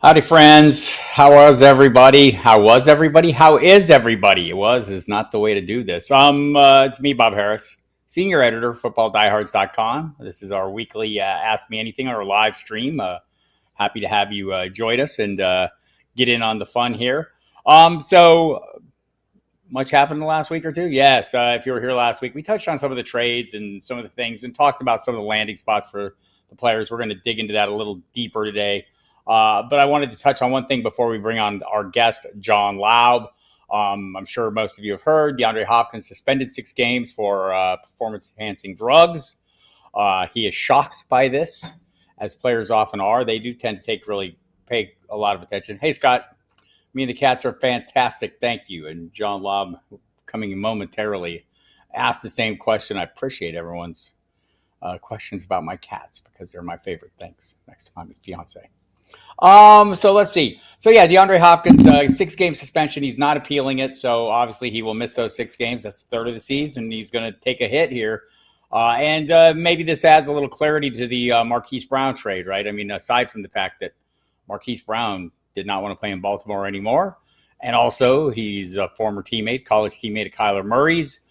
Howdy, friends. How was everybody? How was everybody? How is everybody? Is not the way to do this. It's me, Bob Harris, senior editor, footballdiehards.com. This is our weekly Ask Me Anything, our live stream. Happy to have you join us and get in on the fun here. So much happened in the last week or two? Yes. If you were here last week, we touched on some of the trades and some of the things and talked about some of the landing spots for the players. We're going to dig into that a little deeper today. But I wanted to touch on one thing before we bring on our guest, John Laub. I'm sure most of you have heard DeAndre Hopkins suspended 6 games for performance-enhancing drugs. He is shocked by this, as players often are. They do tend to pay a lot of attention. Hey, Scott, me and the cats are fantastic. Thank you. And John Laub, coming momentarily, asked the same question. I appreciate everyone's questions about my cats because they're my favorite things next to my fiance. So let's see. So yeah, DeAndre Hopkins, 6-game suspension. He's not appealing it. So obviously he will miss those 6 games. That's the third of the season. He's going to take a hit here. And maybe this adds a little clarity to the Marquise Brown trade, right? I mean, aside from the fact that Marquise Brown did not want to play in Baltimore anymore. And also he's a former college teammate of Kyler Murray's.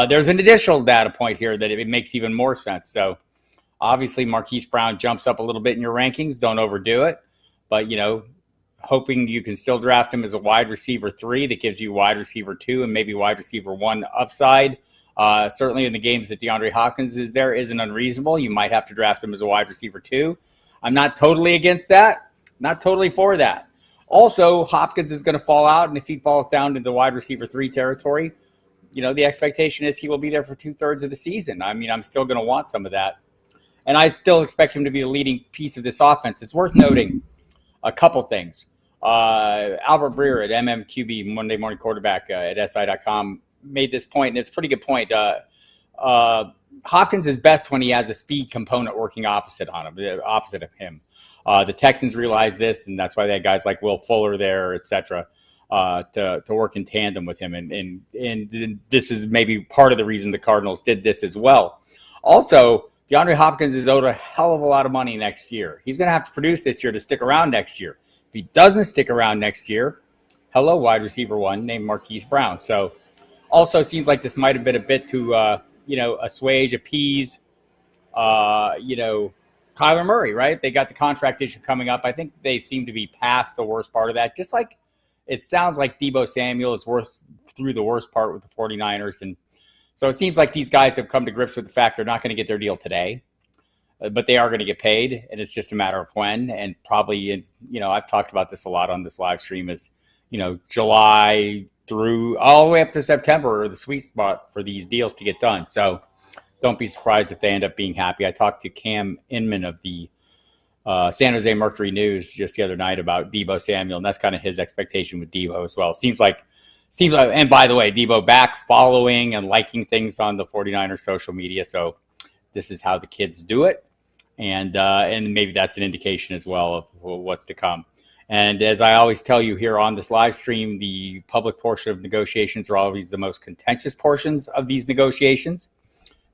There's an additional data point here that it makes even more sense. So obviously Marquise Brown jumps up a little bit in your rankings. Don't overdo it. But, hoping you can still draft him as a wide receiver 3 that gives you wide receiver 2 and maybe wide receiver 1 upside. Certainly in the games that DeAndre Hopkins is there isn't unreasonable. You might have to draft him as a wide receiver 2. I'm not totally against that. Not totally for that. Also, Hopkins is going to fall out, and if he falls down into the wide receiver 3 territory, the expectation is he will be there for 2/3 of the season. I mean, I'm still going to want some of that. And I still expect him to be the leading piece of this offense. It's worth noting a couple things. Albert Breer at MMQB, Monday Morning Quarterback at SI.com, made this point, and it's a pretty good point. Hopkins is best when he has a speed component working opposite of him. The Texans realize this, and that's why they had guys like Will Fuller there, et cetera, to work in tandem with him. And this is maybe part of the reason the Cardinals did this as well. Also, DeAndre Hopkins is owed a hell of a lot of money next year. He's going to have to produce this year to stick around next year. If he doesn't stick around next year, hello, wide receiver 1 named Marquise Brown. So also seems like this might have been a bit to, appease, Kyler Murray, right? They got the contract issue coming up. I think they seem to be past the worst part of that. Just like it sounds like Deebo Samuel is through the worst part with the 49ers. And so it seems like these guys have come to grips with the fact they're not going to get their deal today, but they are going to get paid, and it's just a matter of when. And probably, I've talked about this a lot on this live stream, is, July through all the way up to September are the sweet spot for these deals to get done. So don't be surprised if they end up being happy. I talked to Cam Inman of the San Jose Mercury News just the other night about Deebo Samuel, and that's kind of his expectation with Deebo as well. Seems like, and by the way, Deebo back following and liking things on the 49ers social media. So this is how the kids do it. And maybe that's an indication as well of what's to come. And as I always tell you here on this live stream, the public portion of negotiations are always the most contentious portions of these negotiations.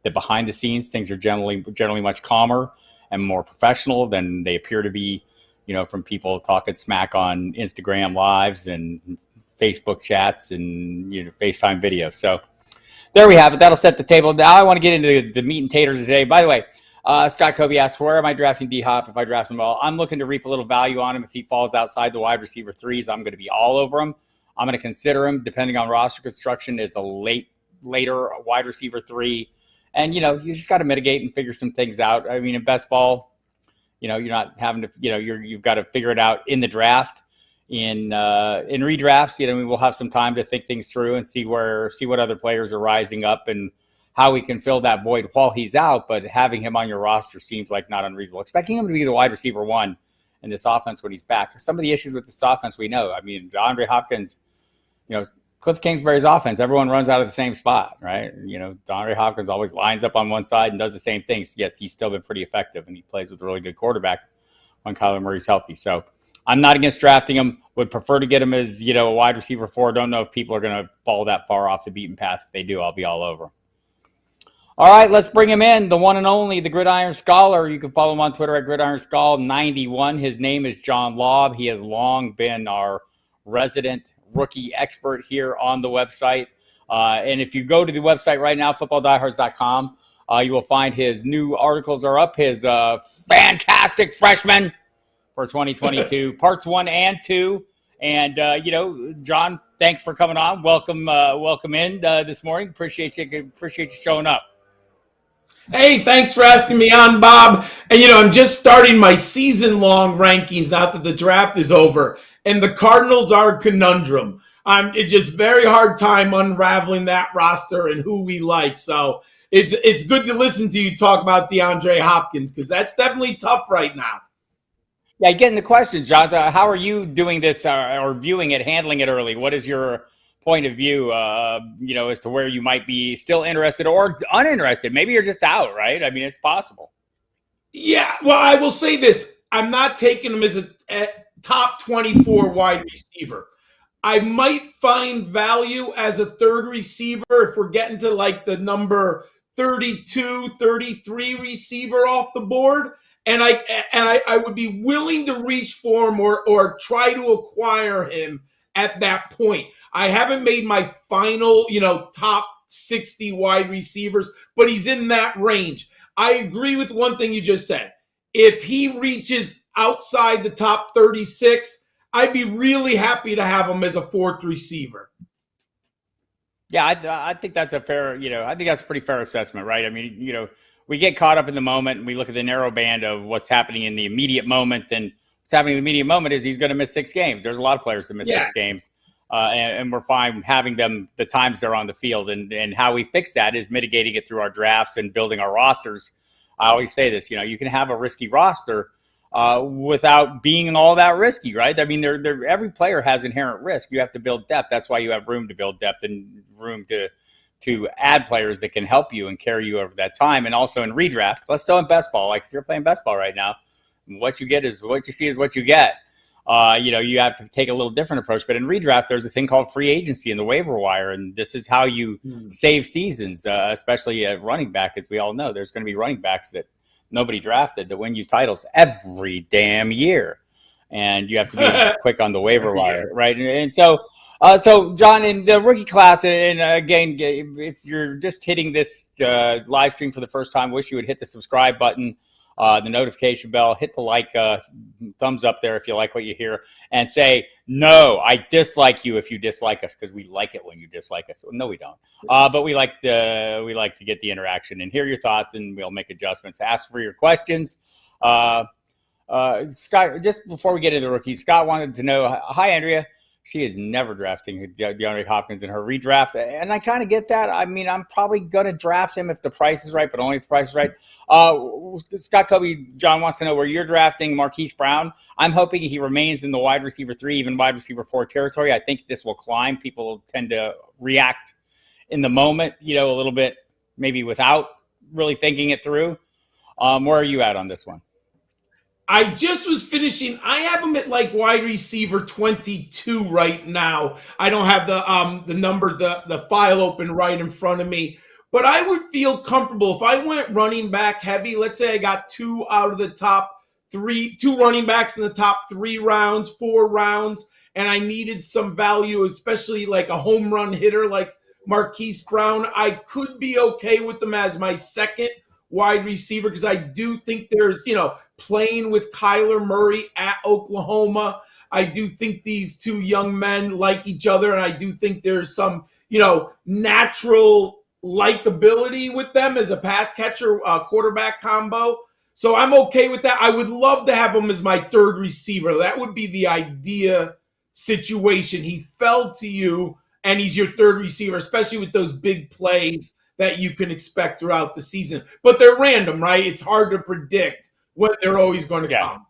That behind the scenes, things are generally much calmer and more professional than they appear to be, from people talking smack on Instagram lives and Facebook chats and FaceTime videos. So there we have it. That'll set the table. Now I want to get into the meat and taters today. By the way, Scott Kobe asked, where am I drafting D-Hop if I draft him all? I'm looking to reap a little value on him. If he falls outside the wide receiver 3s, I'm going to be all over him. I'm going to consider him, depending on roster construction, as a later wide receiver 3. And, you just got to mitigate and figure some things out. I mean, in best ball, you're not having to, you've got to figure it out in the draft. In redrafts, we'll have some time to think things through and see what other players are rising up and how we can fill that void while he's out. But having him on your roster seems like not unreasonable. Expecting him to be the wide receiver 1 in this offense when he's back. Some of the issues with this offense we know. I mean, DeAndre Hopkins, Cliff Kingsbury's offense, everyone runs out of the same spot, right? DeAndre Hopkins always lines up on one side and does the same things, yet he's still been pretty effective, and he plays with a really good quarterback when Kyler Murray's healthy. So I'm not against drafting him. Would prefer to get him as, a wide receiver 4. Don't know if people are going to fall that far off the beaten path. If they do, I'll be all over. All right, let's bring him in. The one and only, the Gridiron Scholar. You can follow him on Twitter at GridironSchol91. His name is John Laub. He has long been our resident rookie expert here on the website. And if you go to the website right now, footballdiehards.com, you will find his new articles are up. His fantastic freshman for 2022, parts 1 and 2. And, John, thanks for coming on. Welcome in this morning. Appreciate you showing up. Hey, thanks for asking me on, Bob. And, I'm just starting my season-long rankings now that the draft is over. And the Cardinals are a conundrum. It's just very hard time unraveling that roster and who we like. So it's good to listen to you talk about DeAndre Hopkins because that's definitely tough right now. Yeah, getting the questions, John. How are you doing this or viewing it, handling it early? What is your point of view, as to where you might be still interested or uninterested? Maybe you're just out, right? I mean, it's possible. Yeah, well, I will say this. I'm not taking him as a top 24 wide receiver. I might find value as a third receiver if we're getting to like the number 32, 33 receiver off the board. And I would be willing to reach for him or try to acquire him at that point. I haven't made my final, top 60 wide receivers, but he's in that range. I agree with one thing you just said. If he reaches outside the top 36, I'd be really happy to have him as a fourth receiver. Yeah, I think that's a fair, I think that's a pretty fair assessment, right? I mean, we get caught up in the moment and we look at the narrow band of what's happening in the immediate moment. And what's happening in the immediate moment is he's going to miss 6 games. There's a lot of players that miss 6 games. And we're fine having them the times they're on the field. And how we fix that is mitigating it through our drafts and building our rosters. I always say this, you can have a risky roster without being all that risky, right? I mean, every player has inherent risk. You have to build depth. That's why you have room to build depth and room to add players that can help you and carry you over that time. And also in redraft, let's so in best ball, like if you're playing best ball right now, what you get is what you see is what you get. You have to take a little different approach. But in redraft, there's a thing called free agency in the waiver wire. And this is how you save seasons, especially at running back. As we all know, there's going to be running backs that nobody drafted that win you titles every damn year. And you have to be quick on the waiver wire, right? And so, John, in the rookie class, and again, if you're just hitting this live stream for the first time, wish you would hit the subscribe button, the notification bell, hit the like thumbs up there if you like what you hear, and say, no, I dislike you if you dislike us, because we like it when you dislike us. No, we don't. But we like to get the interaction and hear your thoughts, and we'll make adjustments. Ask for your questions. Scott, just before we get into the rookies, Scott wanted to know, hi, Andrea. She is never drafting DeAndre Hopkins in her redraft. And I kind of get that. I mean, I'm probably going to draft him if the price is right, but only if the price is right. Scott Kobe, John wants to know where you're drafting Marquise Brown. I'm hoping he remains in the wide receiver 3, even wide receiver 4 territory. I think this will climb. People tend to react in the moment, a little bit, maybe without really thinking it through. Where are you at on this one? I just was finishing. I have him at like wide receiver 22 right now. I don't have the number, the file open right in front of me. But I would feel comfortable if I went running back heavy. Let's say I got 2 out of the top 3, 2 running backs in the top 3 rounds, 4 rounds, and I needed some value, especially like a home run hitter like Marquise Brown. I could be okay with them as my second wide receiver because I do think there's, playing with Kyler Murray at Oklahoma. I do think these 2 young men like each other, and I do think there's some, natural likability with them as a pass catcher quarterback combo. So I'm okay with that. I would love to have him as my third receiver. That would be the idea situation. He fell to you, and he's your third receiver, especially with those big plays that you can expect throughout the season. But they're random, right? It's hard to predict when they're always going to come.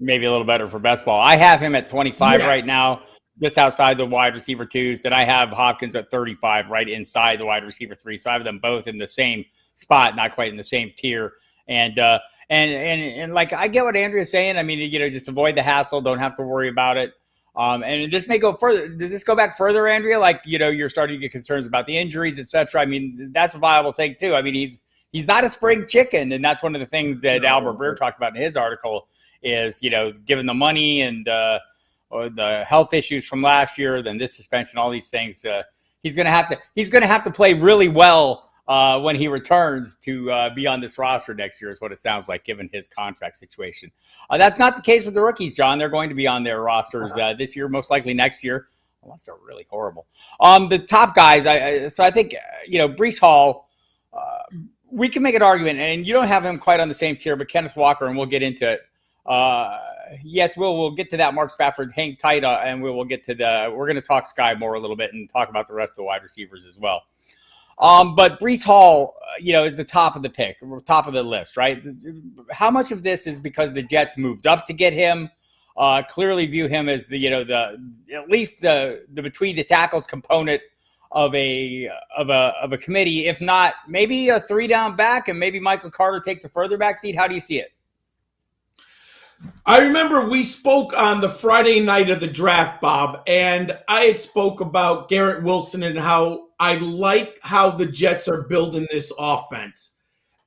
Maybe a little better for best ball. I have him at 25 right now, just outside the wide receiver 2s. And I have Hopkins at 35, right inside the wide receiver 3. So I have them both in the same spot, not quite in the same tier. And like, I get what Andrea's saying. I mean, just avoid the hassle. Don't have to worry about it. And it just may go further. Does this go back further, Andrea? Like, you're starting to get concerns about the injuries, etc. I mean, that's a viable thing too. I mean, he's not a spring chicken, and that's one of the things that Albert Breer talked about in his article is, given the money and or the health issues from last year, then this suspension, all these things, he's going to have to play really well when he returns to be on this roster next year, is what it sounds like, given his contract situation. That's not the case with the rookies, John. They're going to be on their rosters this year, most likely next year, unless they're really horrible. The top guys, I think, Breece Hall, we can make an argument, and you don't have him quite on the same tier, but Kenneth Walker, and we'll get into it. Yes, we'll get to that. Mark Spafford, hang tight, and we're going to talk Skye Moore a little bit and talk about the rest of the wide receivers as well. But Breece Hall, is the top of the pick, top of the list, right? How much of this is because the Jets moved up to get him? Clearly view him as the at least the between the tackles component of a committee. If not, maybe a 3-down back, and maybe Michael Carter takes a further back seat. How do you see it? I remember we spoke on the Friday night of the draft, Bob, and I had spoke about Garrett Wilson and how I like how the Jets are building this offense.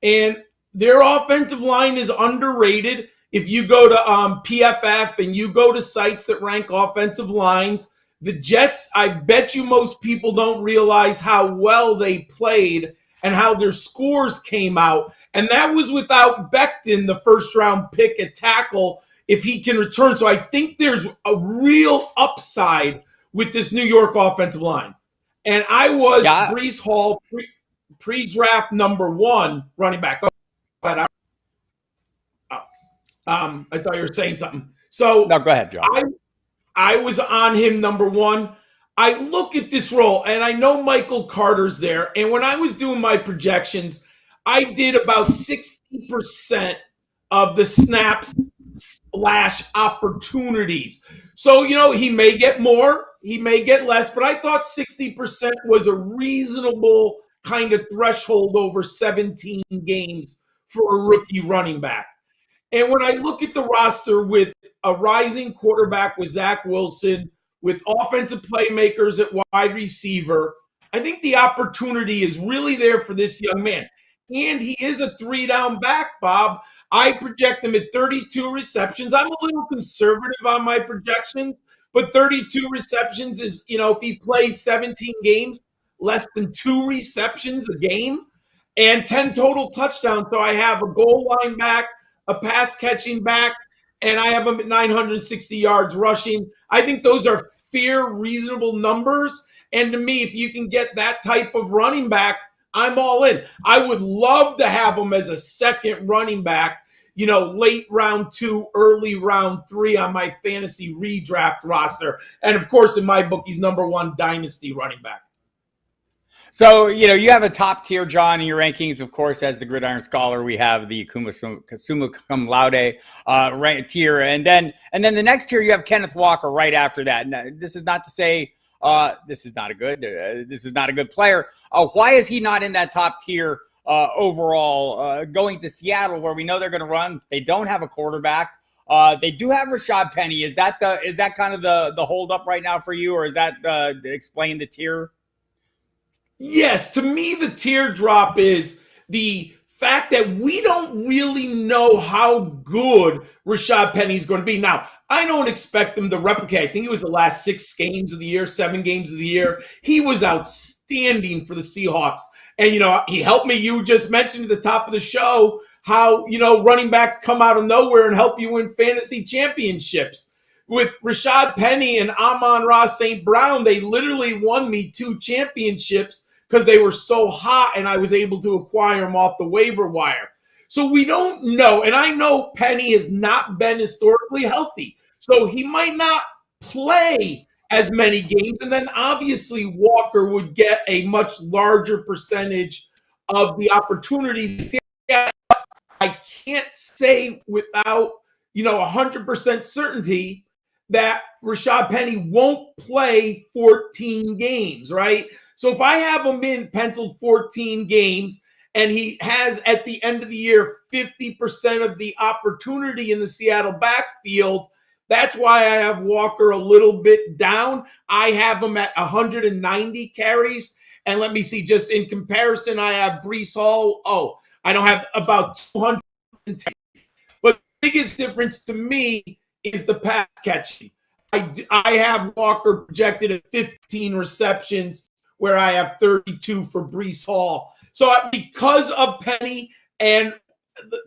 And their offensive line is underrated. If you go to PFF and you go to sites that rank offensive lines, the Jets, I bet you most people don't realize how well they played and how their scores came out. And that was without Becton, the first-round pick at tackle, if he can return. So I think there's a real upside with this New York offensive line. And I was Breece Hall pre-draft number 1 running back. I thought you were saying something. So no, go ahead, John. I was on him number 1. I look at this role, and I know Michael Carter's there. And when I was doing my projections, I did about 60% of the snaps / opportunities. So, he may get more, he may get less, but I thought 60% was a reasonable kind of threshold over 17 games for a rookie running back. And when I look at the roster with a rising quarterback with Zach Wilson, with offensive playmakers at wide receiver, I think the opportunity is really there for this young man. And he is a 3-down back, Bob. I project him at 32 receptions. I'm a little conservative on my projections, but 32 receptions is, if he plays 17 games, less than 2 receptions a game, and 10 total touchdowns. So I have a goal line back, a pass catching back, and I have him at 960 yards rushing. I think those are fair, reasonable numbers. And to me, if you can get that type of running back, I'm all in. I would love to have him as a second running back, late round 2, early round 3 on my fantasy redraft roster. And of course, in my book, he's number 1 dynasty running back. So, you have a top tier, John, in your rankings. Of course, as the Gridiron Scholar, we have the summa cum laude tier. And then the next tier, you have Kenneth Walker right after that. And this is not to say this is not a good player. Why is he not in that top tier overall, going to Seattle, where we know they're going to run? They don't have a quarterback. They do have Rashad Penny. Is that kind of the hold up right now for you, or is that explain the tier? Yes, to me, the teardrop is the fact that we don't really know how good Rashad Penny is going to be. Now, I don't expect him to replicate. I think it was the last 6 games of the year, 7 games of the year. He was outstanding for the Seahawks. And, he helped me. You just mentioned at the top of the show how, running backs come out of nowhere and help you win fantasy championships. With Rashad Penny and Amon-Ra St. Brown, they literally won me 2 championships because they were so hot and I was able to acquire them off the waiver wire. So we don't know. And I know Penny has not been historically healthy. So he might not play as many games. And then obviously Walker would get a much larger percentage of the opportunities. I can't say without, 100% certainty that Rashad Penny won't play 14 games, right? So if I have him in penciled 14 games and he has at the end of the year 50% of the opportunity in the Seattle backfield, That's why I have Walker a little bit down. I have him at 190 carries. And let me see, just in comparison, I have Breece Hall. Oh, I don't have about 210. But the biggest difference to me is the pass catching. I have Walker projected at 15 receptions, where I have 32 for Breece Hall. So because of Penny and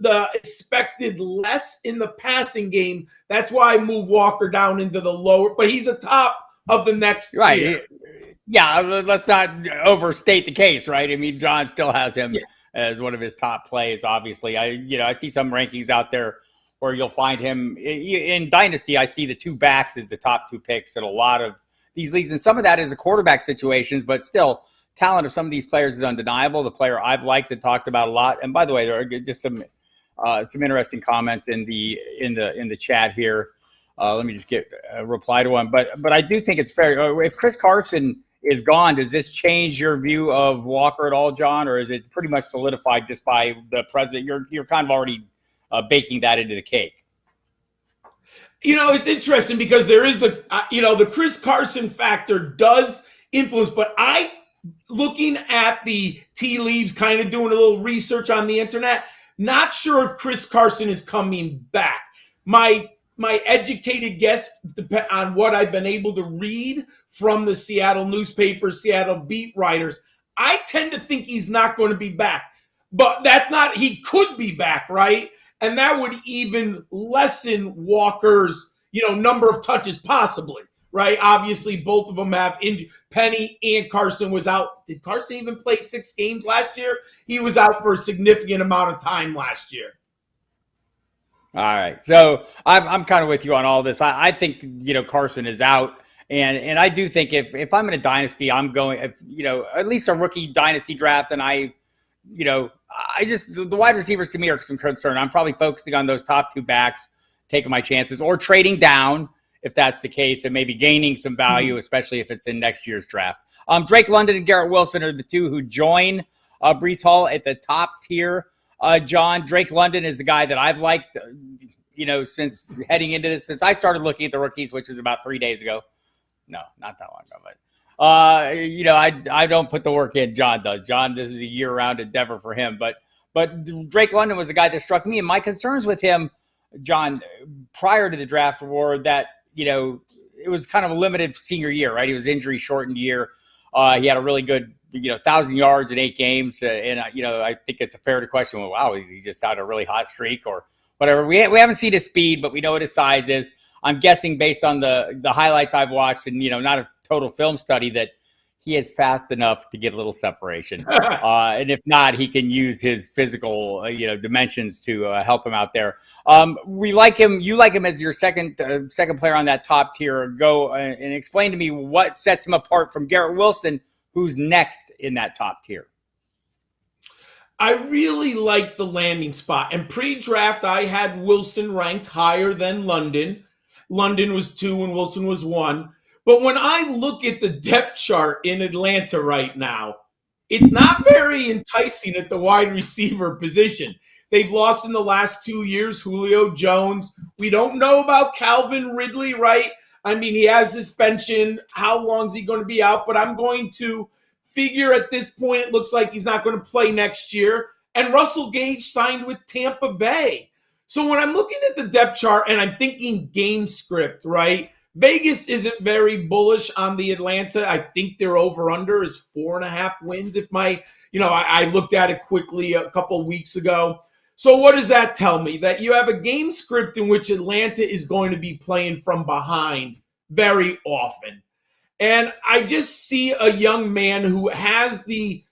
the expected less in the passing game, that's why I move Walker down into the lower, but he's a top of the next tier. Yeah, let's not overstate the case, right? I mean, John still has him as one of his top plays, obviously. I see some rankings out there where you'll find him in Dynasty. I see the two backs as the top two picks in a lot of these leagues, and some of that is a quarterback situations, but still, talent of some of these players is undeniable. The player I've liked and talked about a lot, and by the way, there are just some interesting comments in the chat here. Let me just get a reply to one, but I do think it's fair. If Chris Carson is gone, does this change your view of Walker at all, John, or is it pretty much solidified just by the president? You're kind of already baking that into the cake. It's interesting because there is the Chris Carson factor does influence, but looking at the tea leaves, kind of doing a little research on the internet, not sure if Chris Carson is coming back. My educated guess, on what I've been able to read from the Seattle newspapers, Seattle beat writers, I tend to think he's not going to be back. But he could be back, right? And that would even lessen Walker's, number of touches possibly, right? Obviously, both of them have injured. Penny and Carson was out. Did Carson even play 6 games last year? He was out for a significant amount of time last year. All right. So I'm kind of with you on all this. I think, Carson is out. And I do think if I'm in a dynasty, I'm going, at least a rookie dynasty draft. And the wide receivers to me are some concern. I'm probably focusing on those top two backs, taking my chances, or trading down if that's the case, and maybe gaining some value, especially if it's in next year's draft. Drake London and Garrett Wilson are the two who join Breece Hall at the top tier. John, Drake London is the guy that I've liked, since heading into this, since I started looking at the rookies, which is about 3 days ago. No, not that long ago, but I don't put the work in. John does. John, this is a year-round endeavor for him. But Drake London was the guy that struck me, and my concerns with him, John, prior to the draft were that it was kind of a limited senior year, right? He was injury-shortened year. He had a really good 1,000 yards in 8 games, and I think it's a fair to question. Well, wow, is he just out a really hot streak or whatever? We haven't seen his speed, but we know what his size is. I'm guessing based on the highlights I've watched, and not a total film study, that he is fast enough to get a little separation. And if not, he can use his physical dimensions to help him out there. We like him. You like him as your second player on that top tier. Go and explain to me what sets him apart from Garrett Wilson, who's next in that top tier. I really like the landing spot. And pre-draft, I had Wilson ranked higher than London. London was 2 and Wilson was 1. But when I look at the depth chart in Atlanta right now, it's not very enticing at the wide receiver position. They've lost in the last 2 years Julio Jones. We don't know about Calvin Ridley, right? I mean, he has suspension. How long is he going to be out? But I'm going to figure at this point it looks like he's not going to play next year. And Russell Gage signed with Tampa Bay. So when I'm looking at the depth chart and I'm thinking game script, right? Vegas isn't very bullish on the Atlanta. I think their over-under is 4.5 wins. I looked at it quickly a couple of weeks ago. So what does that tell me? That you have a game script in which Atlanta is going to be playing from behind very often. And I just see a young man who has the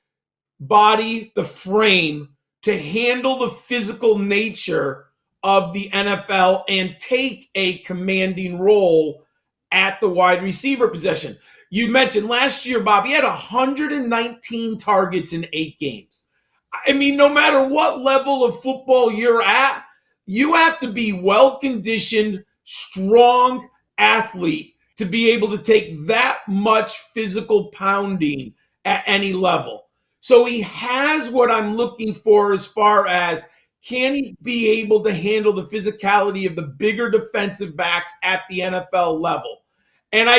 body, the frame to handle the physical nature of the NFL and take a commanding role at the wide receiver position. You mentioned last year, Bob, he had 119 targets in 8 games. I mean, no matter what level of football you're at, you have to be well-conditioned, strong athlete to be able to take that much physical pounding at any level. So he has what I'm looking for as far as can he be able to handle the physicality of the bigger defensive backs at the NFL level? And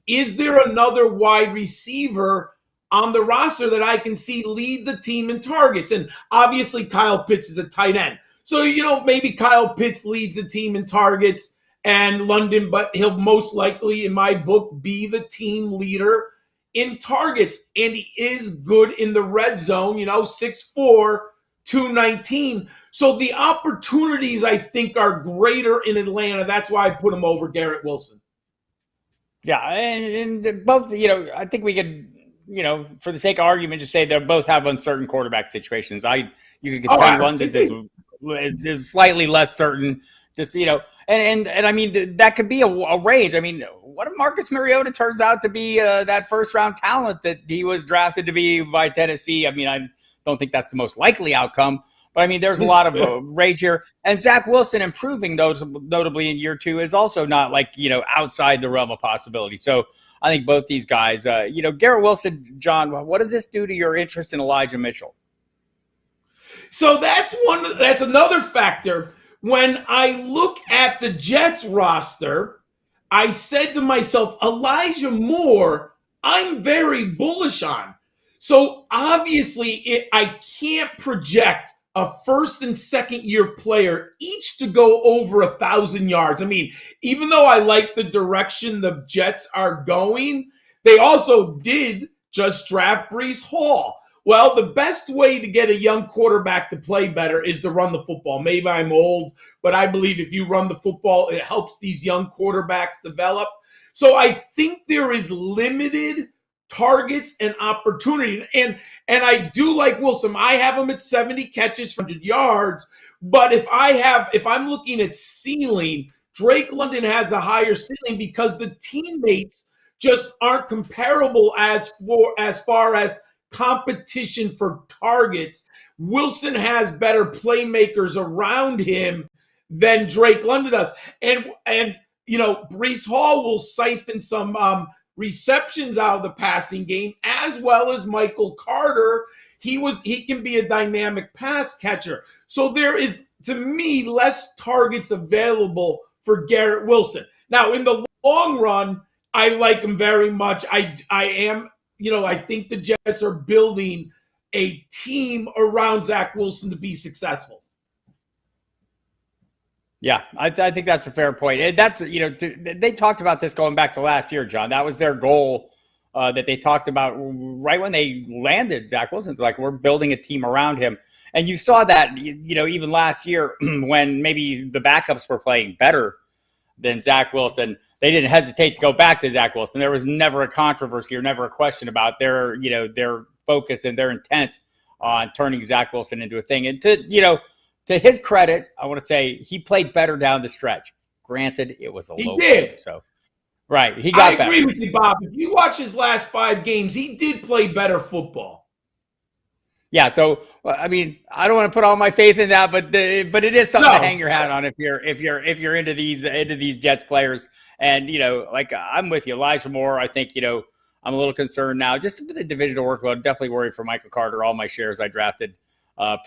is there another wide receiver on the roster that I can see lead the team in targets? And obviously, Kyle Pitts is a tight end. So, maybe Kyle Pitts leads the team in targets and London, but he'll most likely, in my book, be the team leader in targets. And he is good in the red zone, 6'4", 219. So the opportunities, I think, are greater in Atlanta. That's why I put him over Garrett Wilson. Yeah, and both, I think we could, for the sake of argument, just say they both have uncertain quarterback situations. You could tell London is slightly less certain. Just and I mean that could be a range. I mean, what if Marcus Mariota turns out to be that first round talent that he was drafted to be by Tennessee? I mean, I don't think that's the most likely outcome. But, I mean, there's a lot of rage here. And Zach Wilson improving notably in year 2 is also not outside the realm of possibility. So I think both these guys, Garrett Wilson, John, what does this do to your interest in Elijah Mitchell? So that's another factor. When I look at the Jets roster, I said to myself, Elijah Moore, I'm very bullish on. So obviously I can't project a first and second year player each to go over 1,000 yards. I mean, even though I like the direction the Jets are going, they also did just draft Breece Hall. Well, the best way to get a young quarterback to play better is to run the football. Maybe I'm old, but I believe if you run the football, it helps these young quarterbacks develop. So I think there is limited targets and opportunity. And I do like Wilson. I have him at 70 catches for 100 yards. But if I'm looking at ceiling, Drake London has a higher ceiling because the teammates just aren't comparable as far as competition for targets. Wilson has better playmakers around him than Drake London does. And Breece Hall will siphon some receptions out of the passing game, as well as Michael Carter. He can be a dynamic pass catcher. So there is, to me, less targets available for Garrett Wilson. Now, in the long run, I like him very much. I think the Jets are building a team around Zach Wilson to be successful. Yeah, I think that's a fair point. And that's, they talked about this going back to last year, John. That was their goal that they talked about right when they landed Zach Wilson. It's like, we're building a team around him. And you saw that, even last year when maybe the backups were playing better than Zach Wilson, they didn't hesitate to go back to Zach Wilson. There was never a controversy or never a question about their focus and their intent on turning Zach Wilson into a thing. And to his credit, I want to say he played better down the stretch. Granted, it was a low game, so right, he got better. I agree with you, Bob. If you watch his last 5 games, he did play better football. Yeah, so I mean, I don't want to put all my faith in that, but it is something to hang your hat on if you're into these Jets players. And I'm with you, Elijah Moore. I think I'm a little concerned now, just with the divisional workload. Definitely worried for Michael Carter. All my shares I drafted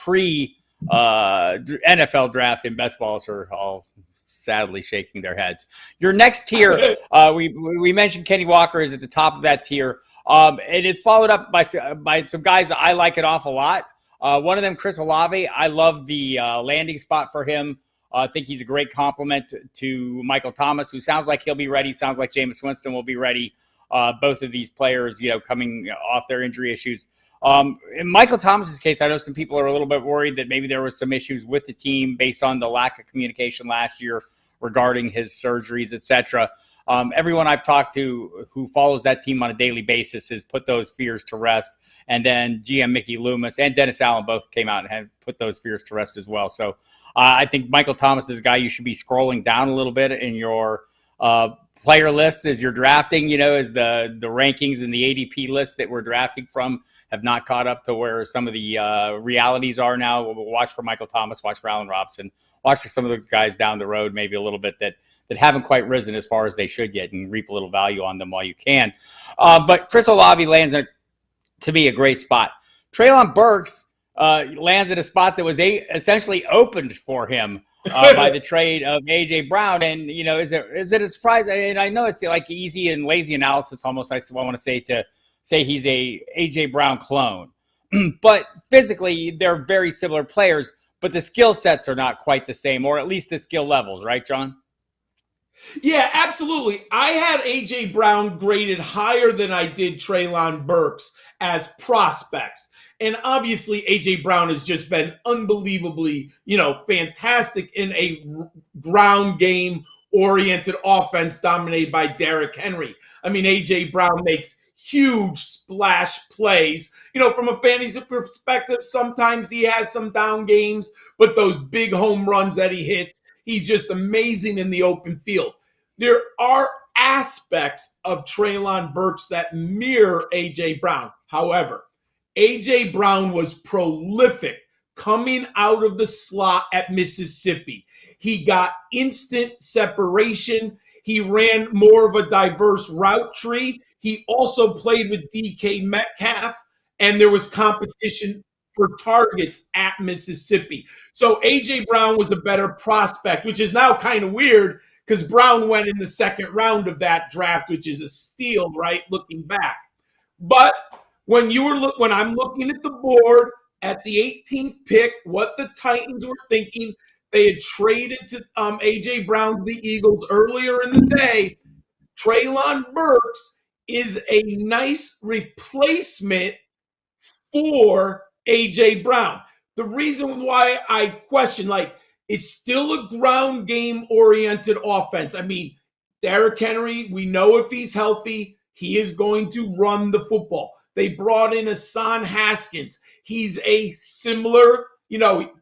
pre NFL draft in best balls are all sadly shaking their heads. Your next tier, we mentioned Kenny Walker is at the top of that tier. And it's followed up by some guys that I like an awful lot. One of them, Chris Olave. I love the landing spot for him. I think he's a great compliment to Michael Thomas, who sounds like he'll be ready. Sounds like Jameis Winston will be ready. Both of these players, coming off their injury issues. In Michael Thomas's case, I know some people are a little bit worried that maybe there was some issues with the team based on the lack of communication last year regarding his surgeries, etc. Everyone I've talked to who follows that team on a daily basis has put those fears to rest. And then GM Mickey Loomis and Dennis Allen both came out and have put those fears to rest as well. So I think Michael Thomas is a guy you should be scrolling down a little bit in your player lists as you're drafting, as the rankings and the ADP lists that we're drafting from have not caught up to where some of the realities are now. We'll watch for Michael Thomas, watch for Allen Robinson, watch for some of those guys down the road, maybe a little bit that haven't quite risen as far as they should yet, and reap a little value on them while you can. But Chris Olave lands to be a great spot. Treylon Burks, lands in a spot that was essentially opened for him by the trade of AJ Brown. And is it a surprise? And I know it's like easy and lazy analysis almost. I want to say he's a AJ Brown clone, but physically they're very similar players. But the skill sets are not quite the same, or at least the skill levels, right, John? Yeah, absolutely. I had A.J. Brown graded higher than I did Treylon Burks as prospects. And obviously, A.J. Brown has just been unbelievably, fantastic in a ground game oriented offense dominated by Derrick Henry. I mean, A.J. Brown makes huge splash plays. From a fantasy perspective, sometimes he has some down games, but those big home runs that he hits, he's just amazing in the open field. There are aspects of Treylon Burks that mirror A.J. Brown. However, A.J. Brown was prolific coming out of the slot at Mississippi. He got instant separation. He ran more of a diverse route tree. He also played with DK Metcalf, and there was competition for targets at Mississippi. So A.J. Brown was a better prospect, which is now kind of weird because Brown went in the second round of that draft, which is a steal, right, looking back. But when I'm looking at the board at the 18th pick, what the Titans were thinking, they had traded to A.J. Brown to the Eagles earlier in the day. Treylon Burks is a nice replacement for A.J. Brown. The reason why I question, it's still a ground game oriented offense. I mean, Derrick Henry, we know if he's healthy, he is going to run the football. They brought in Hassan Haskins. He's a similar,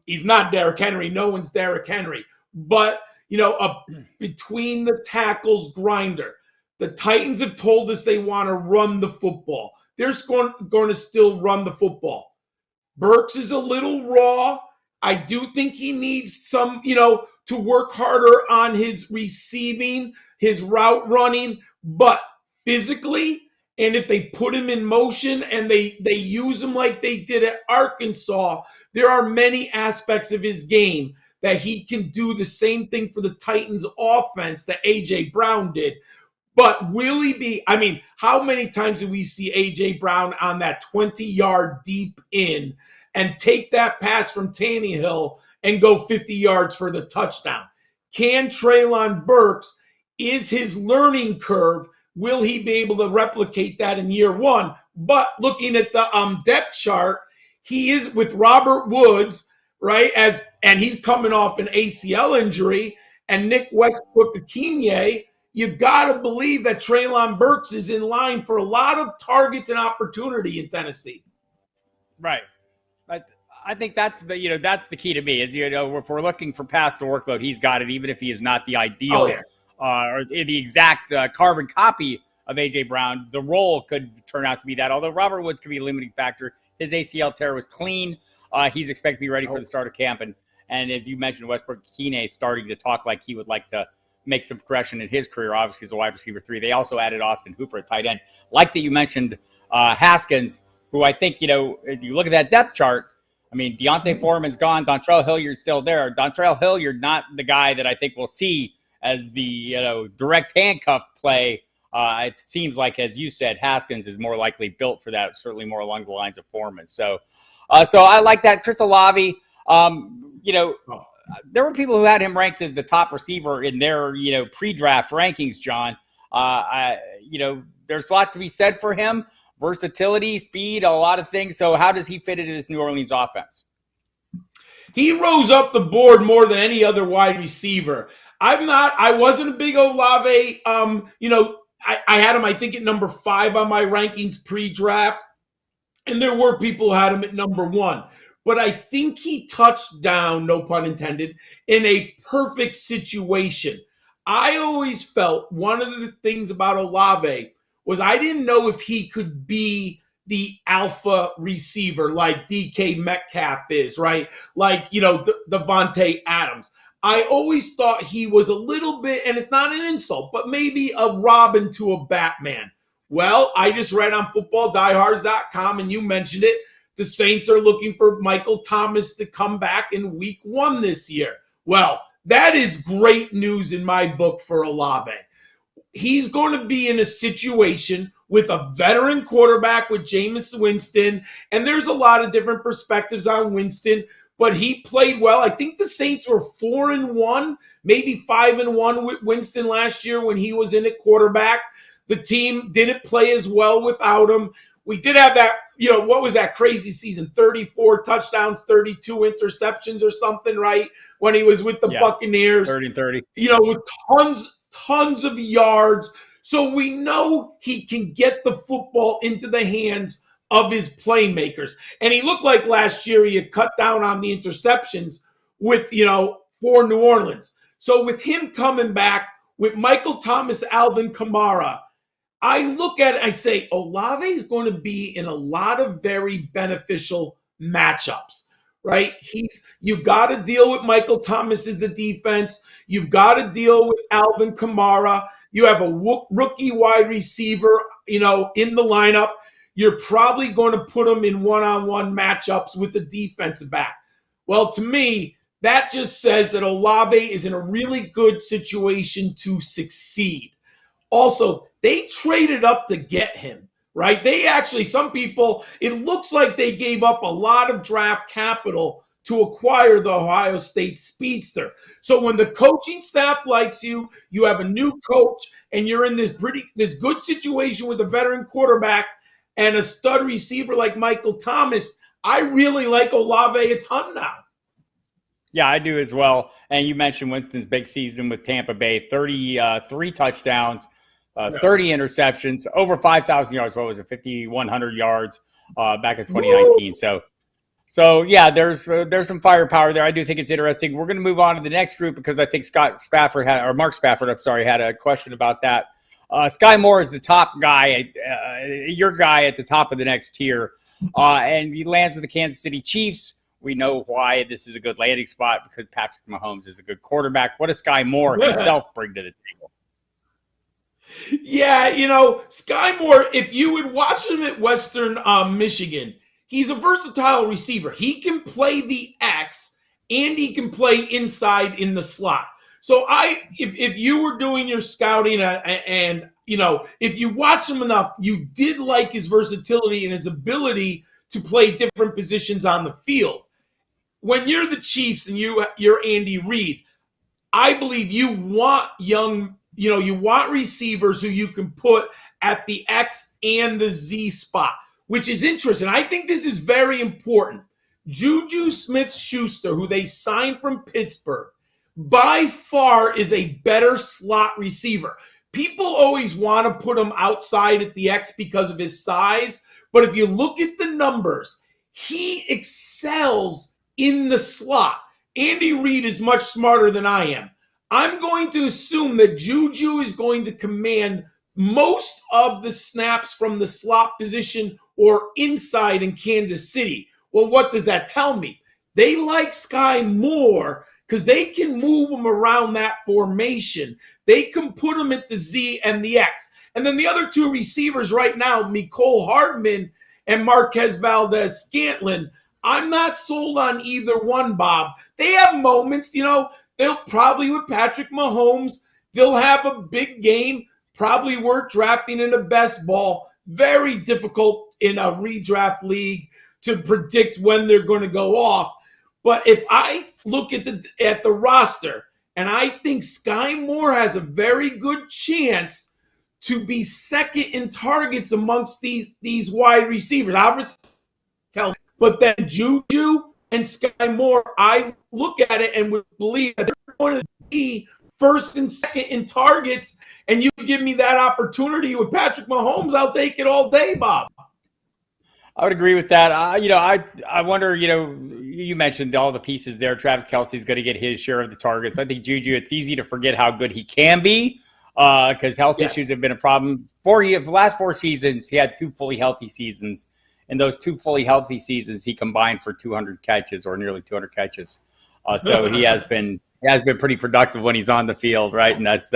he's not Derrick Henry. No one's Derrick Henry. But, a between the tackles grinder. The Titans have told us they want to run the football. They're going to still run the football. Burks is a little raw. I do think he needs some, to work harder on his receiving, his route running, but physically, and if they put him in motion and they use him like they did at Arkansas, there are many aspects of his game that he can do the same thing for the Titans offense that A.J. Brown did. But will he be, how many times do we see A.J. Brown on that 20-yard deep in and take that pass from Tannehill and go 50 yards for the touchdown? Can Treylon Burks, is his learning curve, will he be able to replicate that in year one? But looking at the depth chart, he is with Robert Woods, right? And he's coming off an ACL injury, and Nick Westbrook-Akiniyi. You got to believe that Treylon Burks is in line for a lot of targets and opportunity in Tennessee. Right. I think that's the key to me is, if we're looking for path to workload, he's got it, even if he is not the ideal or the exact carbon copy of A.J. Brown. The role could turn out to be that, although Robert Woods could be a limiting factor. His ACL tear was clean. He's expected to be ready for the start of camp. And as you mentioned, Westbrook-Akiniyi starting to talk like he would like to make some progression in his career, obviously as a wide receiver 3. They also added Austin Hooper at tight end. Like that you mentioned Haskins, who I think, as you look at that depth chart, Deontay Foreman's gone. Dontrell Hilliard's still there. Dontrell Hilliard, not the guy that I think we'll see as the direct handcuff play. It seems like, as you said, Haskins is more likely built for that, certainly more along the lines of Foreman. So I like that. Chris Olave, there were people who had him ranked as the top receiver in their, pre-draft rankings, John. There's a lot to be said for him. Versatility, speed, a lot of things. So how does he fit into this New Orleans offense? He rose up the board more than any other wide receiver. I wasn't a big Olave. I had him, I think, at number 5 on my rankings pre-draft. And there were people who had him at number 1. But I think he touched down, no pun intended, in a perfect situation. I always felt one of the things about Olave was I didn't know if he could be the alpha receiver like DK Metcalf is, right? Like, Devontae Adams. I always thought he was a little bit, and it's not an insult, but maybe a Robin to a Batman. Well, I just read on footballdiehards.com, and you mentioned it, the Saints are looking for Michael Thomas to come back in week 1 this year. Well, that is great news in my book for Olave. He's going to be in a situation with a veteran quarterback with Jameis Winston, and there's a lot of different perspectives on Winston, but he played well. I think the Saints were 4-1, maybe 5-1 with Winston last year when he was in at quarterback. The team didn't play as well without him. We did have that, what was that crazy season? 34 touchdowns, 32 interceptions or something, right? When he was with the Buccaneers. 30-30. With tons of yards. So we know he can get the football into the hands of his playmakers. And he looked like last year he had cut down on the interceptions with, for New Orleans. So with him coming back, with Michael Thomas, Alvin Kamara, I look at it, I say, Olave is going to be in a lot of very beneficial matchups, right? You've got to deal with Michael Thomas as the defense. You've got to deal with Alvin Kamara. You have a rookie wide receiver, in the lineup. You're probably going to put him in one-on-one matchups with the defensive back. Well, to me, that just says that Olave is in a really good situation to succeed. Also, they traded up to get him, right? They actually, some people, it looks like they gave up a lot of draft capital to acquire the Ohio State speedster. So when the coaching staff likes you, you have a new coach, and you're in this good situation with a veteran quarterback and a stud receiver like Michael Thomas, I really like Olave a ton now. Yeah, I do as well. And you mentioned Winston's big season with Tampa Bay, 33 touchdowns, 30 interceptions, over 5,000 yards. What was it, 5,100 yards back in 2019. Woo! So yeah, there's some firepower there. I do think it's interesting. We're going to move on to the next group because I think Mark Spafford, had a question about that. Skye Moore is the top guy, your guy at the top of the next tier, and he lands with the Kansas City Chiefs. We know why this is a good landing spot, because Patrick Mahomes is a good quarterback. What does Skye Moore himself bring to the table? Yeah, Skye Moore, if you would watch him at Western Michigan, he's a versatile receiver. He can play the X and he can play inside in the slot. So if you were doing your scouting and if you watch him enough, you did like his versatility and his ability to play different positions on the field. When you're the Chiefs and you're Andy Reid, I believe you want you want receivers who you can put at the X and the Z spot, which is interesting. I think this is very important. Juju Smith-Schuster, who they signed from Pittsburgh, by far is a better slot receiver. People always want to put him outside at the X because of his size, but if you look at the numbers, he excels in the slot. Andy Reid is much smarter than I am. I'm going to assume that Juju is going to command most of the snaps from the slot position or inside in Kansas City. Well, what does that tell me? They like Skye Moore because they can move him around that formation. They can put him at the Z and the X. And then the other two receivers right now, Mecole Hardman and Marquez Valdes-Scantling, I'm not sold on either one, Bob. They have moments, they'll probably, with Patrick Mahomes, they'll have a big game, probably worth drafting in a best ball. Very difficult in a redraft league to predict when they're going to go off. But if I look at the roster, and I think Skye Moore has a very good chance to be second in targets amongst these wide receivers. But then Juju and Skye Moore, I look at it and would believe that they're going to be first and second in targets, and you give me that opportunity with Patrick Mahomes, I'll take it all day, Bob. I would agree with that. I wonder, you mentioned all the pieces there. Travis Kelce's going to get his share of the targets. I think Juju, it's easy to forget how good he can be because health issues have been a problem. For the last 4 seasons, he had 2 fully healthy seasons. In those 2 fully healthy seasons, he combined for 200 catches or nearly 200 catches. So he has been pretty productive when he's on the field, right? And that's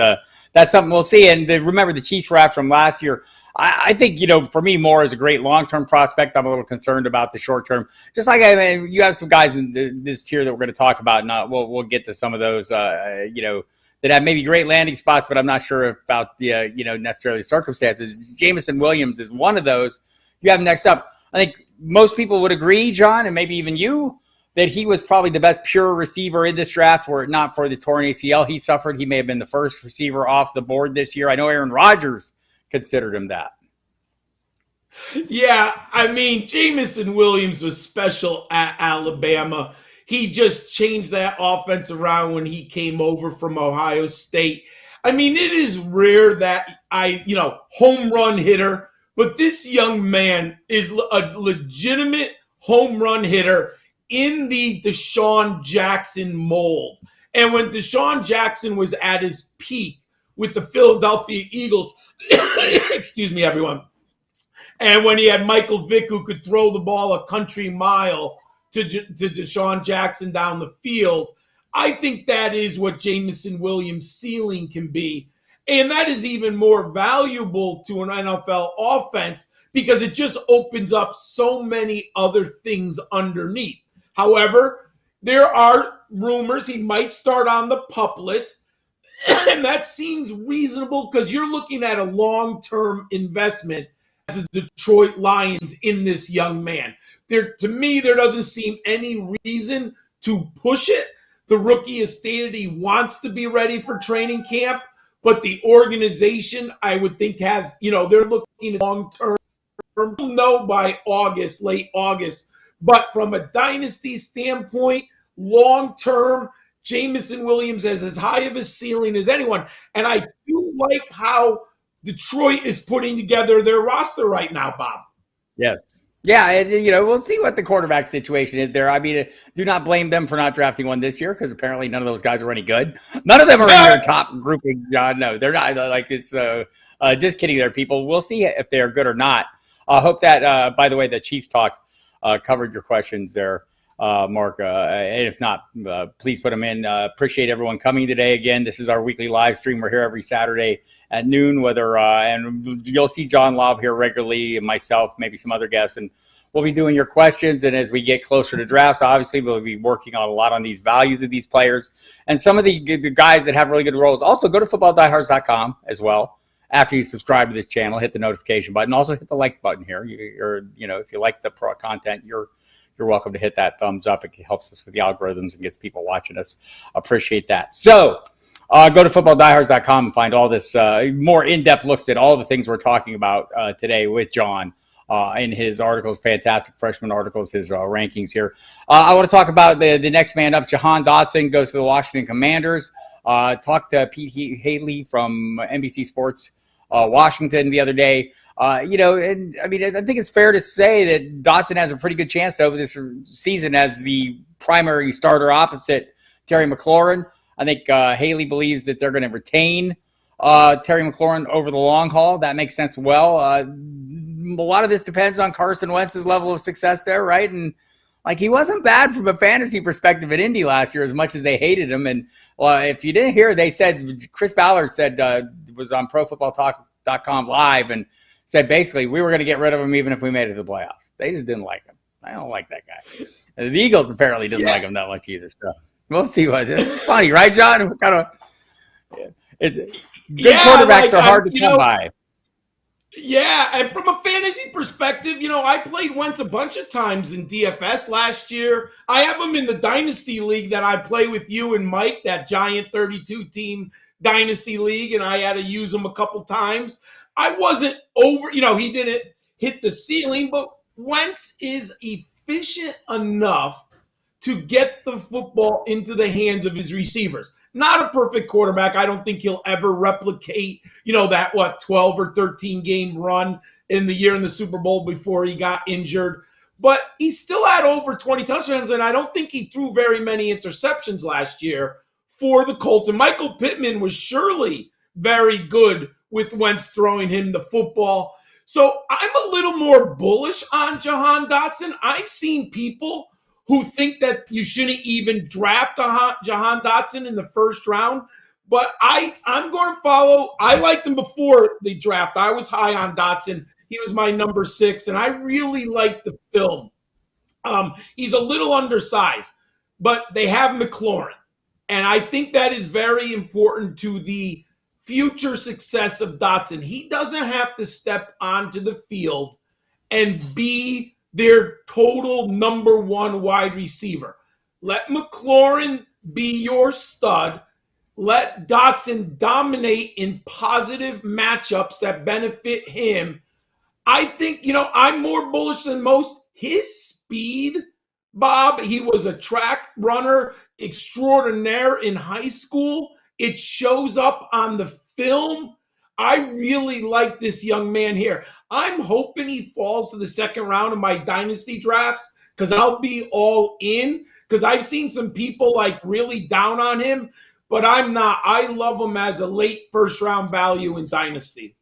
something we'll see. And remember, the Chiefs were after him last year. I think, for me, Moore is a great long-term prospect. I'm a little concerned about the short-term. Just like you have some guys in this tier that we're going to talk about, and we'll get to some of those, that have maybe great landing spots, but I'm not sure about the, necessarily circumstances. Jameson Williams is one of those. You have next up. I think most people would agree, John, and maybe even you, that he was probably the best pure receiver in this draft were it not for the torn ACL he suffered. He may have been the first receiver off the board this year. I know Aaron Rodgers considered him that. Yeah, I mean, Jameson Williams was special at Alabama. He just changed that offense around when he came over from Ohio State. I mean, it is rare that home run hitter, but this young man is a legitimate home run hitter in the Deshaun Jackson mold. And when Deshaun Jackson was at his peak with the Philadelphia Eagles, excuse me, everyone, and when he had Michael Vick who could throw the ball a country mile to Deshaun Jackson down the field, I think that is what Jameson Williams' ceiling can be. And that is even more valuable to an NFL offense because it just opens up so many other things underneath. However, there are rumors he might start on the PUP list, and that seems reasonable because you're looking at a long-term investment as the Detroit Lions in this young man. To me, there doesn't seem any reason to push it. The rookie has stated he wants to be ready for training camp, but the organization, I would think, has, they're looking at long-term. We'll know by August, late August. But from a dynasty standpoint, long-term, Jameson Williams has as high of a ceiling as anyone. And I do like how Detroit is putting together their roster right now, Bob. Yes. Yeah, and, we'll see what the quarterback situation is there. I mean, do not blame them for not drafting one this year because apparently none of those guys are any good. None of them are in your top grouping, John. No, they're not. Like it's just kidding there, people. We'll see if they're good or not. I hope that, by the way, the Chiefs talk covered your questions there, Mark. And if not, please put them in. Appreciate everyone coming today. Again, this is our weekly live stream. We're here every Saturday at noon. And you'll see John Laub here regularly, and myself, maybe some other guests, and we'll be doing your questions. And as we get closer to drafts, obviously we'll be working on a lot on these values of these players and some of the guys that have really good roles. Also, go to footballdiehards.com as well. After you subscribe to this channel, hit the notification button. Also, hit the like button here. If you like the content, you're welcome to hit that thumbs up. It helps us with the algorithms and gets people watching us. Appreciate that. So, go to footballdiehards.com and find all this more in-depth looks at all the things we're talking about today with John in his articles, fantastic freshman articles, his rankings here. I want to talk about the next man up. Jahan Dotson goes to the Washington Commanders. Talked to Pete Haley from NBC Sports Washington the other day. And I mean, I think it's fair to say that Dotson has a pretty good chance over this season as the primary starter opposite Terry McLaurin. I think Haley believes that they're going to retain Terry McLaurin over the long haul. That makes sense. Well, a lot of this depends on Carson Wentz's level of success there, right? And he wasn't bad from a fantasy perspective at Indy last year, as much as they hated him. And if you didn't hear, they said Chris Ballard said was on ProFootballTalk.com live and said basically we were going to get rid of him even if we made it to the playoffs. They just didn't like him. I don't like that guy. And the Eagles apparently didn't like him that much either. So we'll see what it's funny, right, John? It's good quarterbacks are hard to come by. Yeah, and from a fantasy perspective, I played Wentz a bunch of times in DFS last year. I have him in the Dynasty League that I play with you and Mike, that giant 32-team Dynasty League, and I had to use him a couple times. I wasn't over, he didn't hit the ceiling, but Wentz is efficient enough to get the football into the hands of his receivers. Not a perfect quarterback. I don't think he'll ever replicate, that 12 or 13 game run in the year in the Super Bowl before he got injured. But he still had over 20 touchdowns, and I don't think he threw very many interceptions last year for the Colts. And Michael Pittman was surely very good with Wentz throwing him the football. So I'm a little more bullish on Jahan Dotson. I've seen people who think that you shouldn't even draft Jahan Dotson in the first round. But I'm going to follow. I liked him before the draft. I was high on Dotson. He was my number 6, and I really liked the film. He's a little undersized, but they have McLaurin. And I think that is very important to the future success of Dotson. He doesn't have to step onto the field and be their total number 1 wide receiver. Let McLaurin be your stud. Let Dotson dominate in positive matchups that benefit him. I think, I'm more bullish than most. His speed, Bob, he was a track runner extraordinaire in high school. It shows up on the film. I really like this young man here. I'm hoping he falls to the second round of my dynasty drafts because I'll be all in, because I've seen some people like really down on him, but I'm not. I love him as a late first round value in dynasty.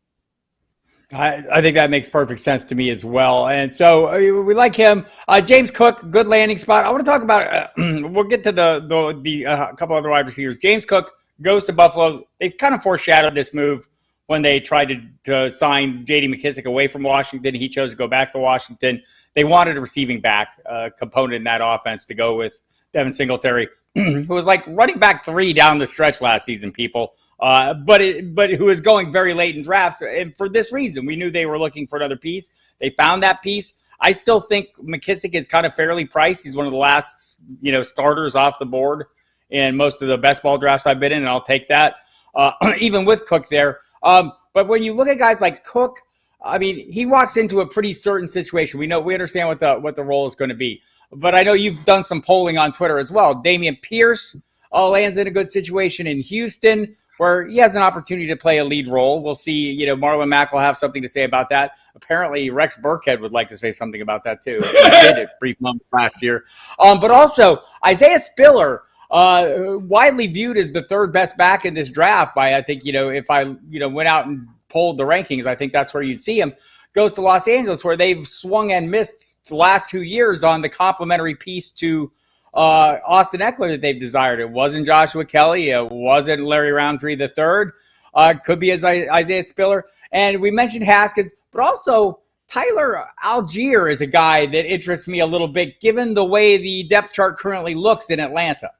I think that makes perfect sense to me as well. And so we like him. James Cook, good landing spot. I want to talk about, we'll get to the couple other wide receivers. James Cook goes to Buffalo. They kind of foreshadowed this move when they tried to sign J.D. McKissic away from Washington. He chose to go back to Washington. They wanted a receiving back component in that offense to go with Devin Singletary, who was like running back 3 down the stretch last season, people. But who is going very late in drafts. And for this reason, we knew they were looking for another piece. They found that piece. I still think McKissic is kind of fairly priced. He's one of the last, starters off the board in most of the best ball drafts I've been in, and I'll take that, even with Cook there. But when you look at guys like Cook, I mean, he walks into a pretty certain situation. We understand what the role is going to be. But I know you've done some polling on Twitter as well. Dameon Pierce lands in a good situation in Houston, where he has an opportunity to play a lead role. We'll see, Marlon Mack will have something to say about that. Apparently, Rex Burkhead would like to say something about that too. He did it brief moments last year. But also, Isaiah Spiller, widely viewed as the 3rd best back in this draft by, I think, if I, went out and polled the rankings, I think that's where you'd see him. Goes to Los Angeles, where they've swung and missed the last 2 years on the complementary piece to Austin Eckler that they've desired. It wasn't Joshua Kelly. It wasn't Larry Roundtree III. Could be as Isaiah Spiller. And we mentioned Haskins, but also Tyler Algier is a guy that interests me a little bit, given the way the depth chart currently looks in Atlanta.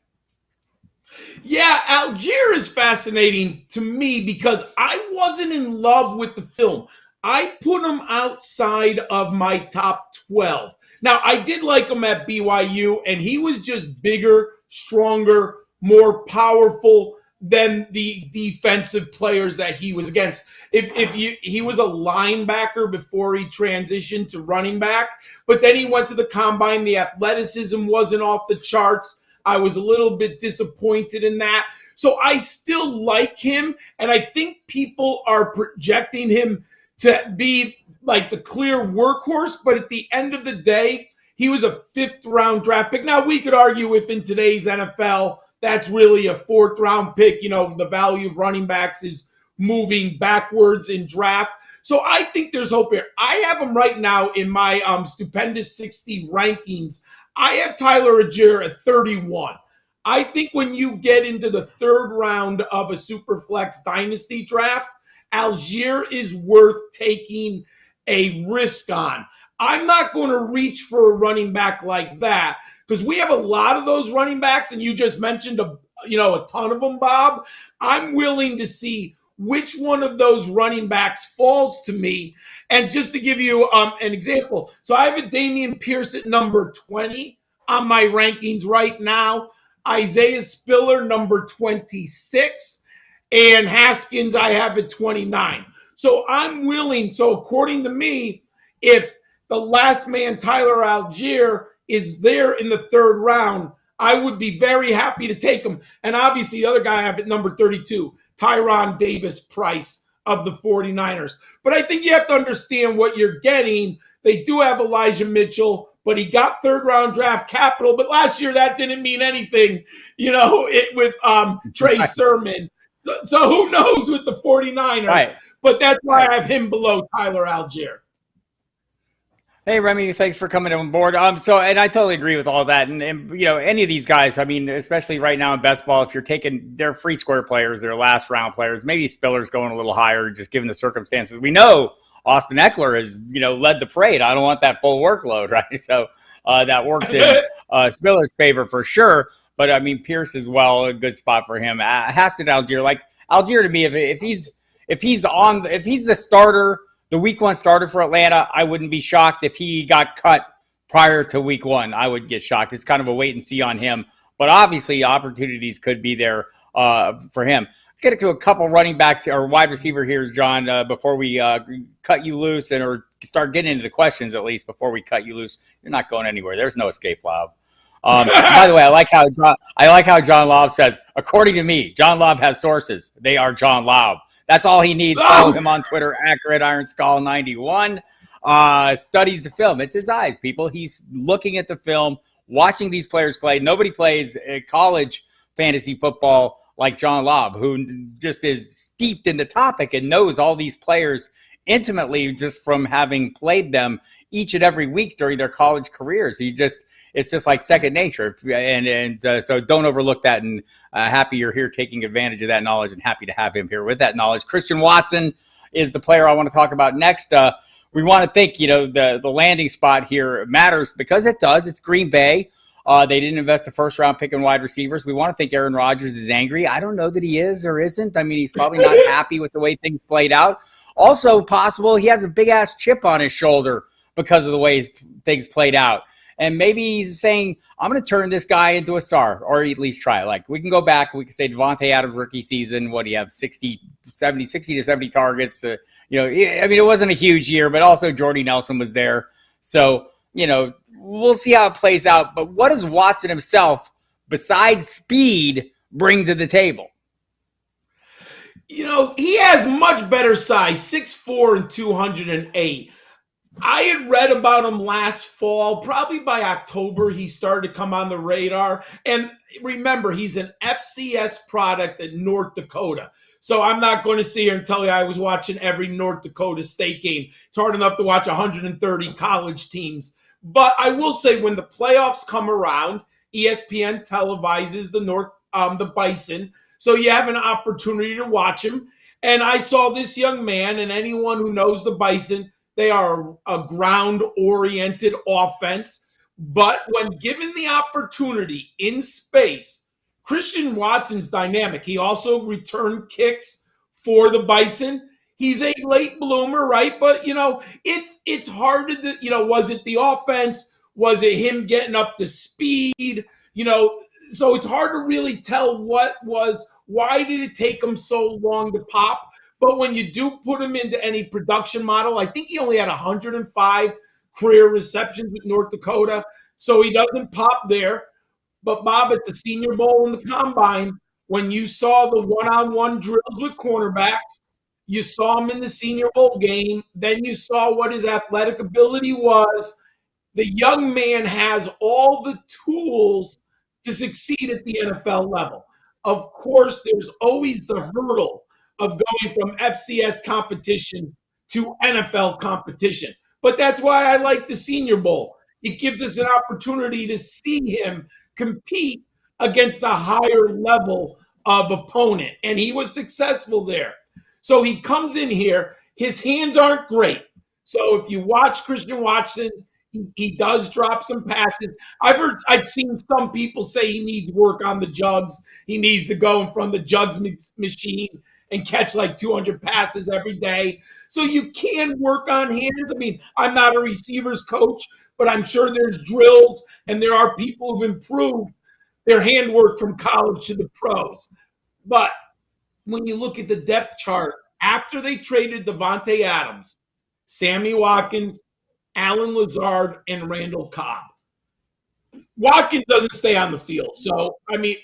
Yeah, Algier is fascinating to me because I wasn't in love with the film. I put him outside of my top 12. Now, I did like him at BYU, and he was just bigger, stronger, more powerful than the defensive players that he was against. He was a linebacker before he transitioned to running back, but then he went to the combine. The athleticism wasn't off the charts. I was a little bit disappointed in that. So I still like him, and I think people are projecting him to be like the clear workhorse, but at the end of the day, he was a 5th round draft pick. Now, we could argue if in today's NFL, that's really a 4th round pick. The value of running backs is moving backwards in draft. So I think there's hope here. I have him right now in my stupendous 60 rankings. I have Tyler Algier at 31. I think when you get into the 3rd round of a Superflex Dynasty draft, Algier is worth taking a risk on. I'm not going to reach for a running back like that because we have a lot of those running backs, and you just mentioned a ton of them, Bob. I'm willing to see which one of those running backs falls to me. And just to give you an example, so I have a Dameon Pierce at number 20 on my rankings right now, Isaiah Spiller number 26, and Haskins I have at 29. So I'm willing. So according to me, if the last man, Tyler Algier, is there in the 3rd round, I would be very happy to take him. And obviously the other guy I have at number 32, Tyron Davis-Price of the 49ers. But I think you have to understand what you're getting. They do have Elijah Mitchell, but he got 3rd round draft capital. But last year that didn't mean anything, with Trey Sermon. So who knows with the 49ers? Right. But that's why I have him below Tyler Algier. Hey Remy, thanks for coming on board. And I totally agree with all that. And any of these guys, I mean, especially right now in best ball, if you're taking their free square players, their last round players, maybe Spiller's going a little higher, just given the circumstances. We know Austin Eckler has, led the parade. I don't want that full workload, right? So that works in Spiller's favor for sure. But I mean, Pierce as well, a good spot for him. Hassan Algier, like Algier to me, if he's the starter, the week one starter for Atlanta, I wouldn't be shocked if he got cut prior to week one. I would get shocked. It's kind of a wait and see on him. But obviously, opportunities could be there for him. Let's get to a couple running backs or wide receiver here, John, before we cut you loose or start getting into the questions, at least before we cut you loose. You're not going anywhere. There's no escape, Laub. By the way, I like how John Laub says, according to me, John Laub has sources. They are John Laub. That's all he needs. Follow him on Twitter, @IronSkull91. Studies the film. It's his eyes, people. He's looking at the film, watching these players play. Nobody plays college fantasy football like John Laub, who just is steeped in the topic and knows all these players intimately just from having played them each and every week during their college careers. It's just like second nature. And so don't overlook that. And happy you're here taking advantage of that knowledge and happy to have him here with that knowledge. Christian Watson is the player I want to talk about next. We want to think, the landing spot here matters because it does. It's Green Bay. They didn't invest a first-round pick in wide receivers. We want to think Aaron Rodgers is angry. I don't know that he is or isn't. I mean, he's probably not happy with the way things played out. Also possible he has a big-ass chip on his shoulder because of the way things played out. And maybe he's saying, I'm going to turn this guy into a star, or at least try it. Like, we can go back and we can say Devontae Adams rookie season, what do you have, 60 to 70 targets? I mean, it wasn't a huge year, but also Jordy Nelson was there. So, we'll see how it plays out. But what does Watson himself, besides speed, bring to the table? He has much better size, 6'4" and 208. I had read about him last fall. Probably by October, he started to come on the radar. And remember, he's an FCS product at North Dakota. So I'm not going to sit here and tell you I was watching every North Dakota State game. It's hard enough to watch 130 college teams. But I will say when the playoffs come around, ESPN televises the Bison. So you have an opportunity to watch him. And I saw this young man, and anyone who knows the Bison, they are a ground-oriented offense. But when given the opportunity in space, Christian Watson's dynamic. He also returned kicks for the Bison. He's a late bloomer, right? But, it's hard to, was it the offense? Was it him getting up to speed? So it's hard to really tell why did it take him so long to pop? But when you do put him into any production model, I think he only had 105 career receptions with North Dakota, so he doesn't pop there. But, Bob, at the Senior Bowl and the Combine, when you saw the one-on-one drills with cornerbacks, you saw him in the Senior Bowl game, then you saw what his athletic ability was. The young man has all the tools to succeed at the NFL level. Of course, there's always the hurdle of going from FCS competition to NFL competition. But that's why I like the Senior Bowl. It gives us an opportunity to see him compete against a higher level of opponent. And he was successful there. So he comes in here. His hands aren't great. So if you watch Christian Watson, he does drop some passes. I've seen some people say he needs work on the jugs. He needs to go in front of the jugs machine and catch like 200 passes every day. So you can work on hands. I mean, I'm not a receivers coach, but I'm sure there's drills and there are people who've improved their handwork from college to the pros. But when you look at the depth chart, after they traded Devontae Adams, Sammy Watkins, Alan Lazard, and Randall Cobb, Watkins doesn't stay on the field. So, I mean,